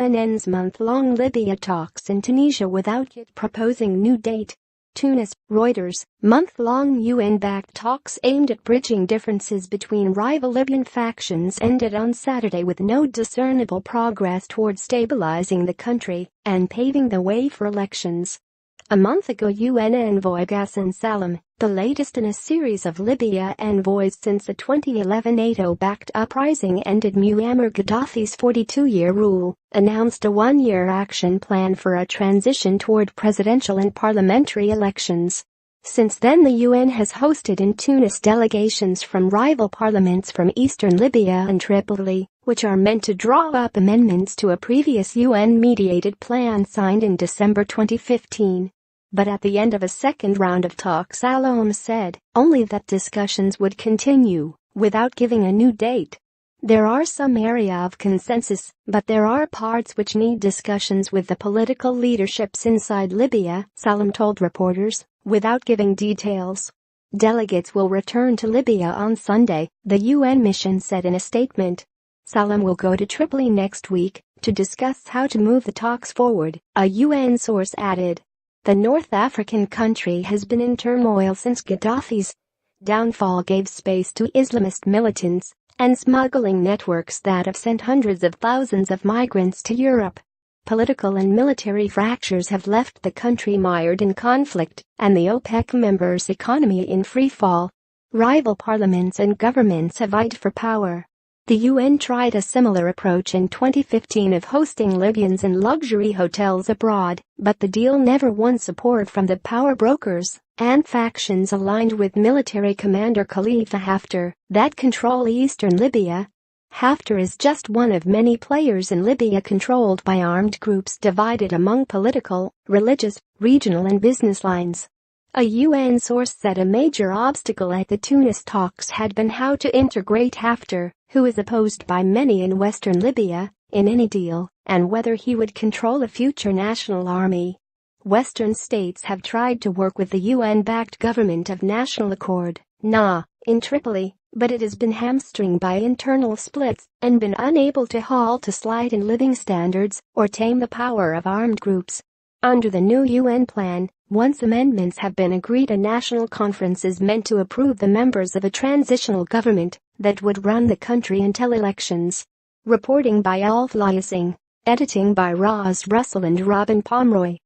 UN ends month-long Libya talks in Tunisia without yet proposing new date. Tunis, Reuters, month-long UN-backed talks aimed at bridging differences between rival Libyan factions ended on Saturday with no discernible progress towards stabilizing the country and paving the way for elections. A month ago, UN envoy Ghassan Salame, the latest in a series of Libya envoys since the 2011 NATO-backed uprising ended Muammar Gaddafi's 42-year rule, announced a one-year action plan for a transition toward presidential and parliamentary elections. Since then, the UN has hosted in Tunis delegations from rival parliaments from eastern Libya and Tripoli, which are meant to draw up amendments to a previous UN-mediated plan signed in December 2015. But at the end of a second round of talks, Salame said only that discussions would continue, without giving a new date. There are some area of consensus, but there are parts which need discussions with the political leaderships inside Libya, Salame told reporters, without giving details. Delegates will return to Libya on Sunday, the UN mission said in a statement. Salame will go to Tripoli next week to discuss how to move the talks forward, a UN source added. The North African country has been in turmoil since Gaddafi's downfall gave space to Islamist militants and smuggling networks that have sent hundreds of thousands of migrants to Europe. Political and military fractures have left the country mired in conflict and the OPEC members' economy in free fall. Rival parliaments and governments have vied for power. The UN tried a similar approach in 2015 of hosting Libyans in luxury hotels abroad, but the deal never won support from the power brokers and factions aligned with military commander Khalifa Haftar that control eastern Libya. Haftar is just one of many players in Libya controlled by armed groups divided among political, religious, regional and business lines. A UN source said a major obstacle at the Tunis talks had been how to integrate Haftar, who is opposed by many in western Libya, in any deal, and whether he would control a future national army. Western states have tried to work with the UN-backed Government of National Accord, NA, in Tripoli, but it has been hamstringed by internal splits and been unable to halt a slide in living standards or tame the power of armed groups. Under the new UN plan, once amendments have been agreed, a national conference is meant to approve the members of a transitional government that would run the country until elections. Reporting by Alf Liasing. Editing by Roz Russell and Robin Pomeroy.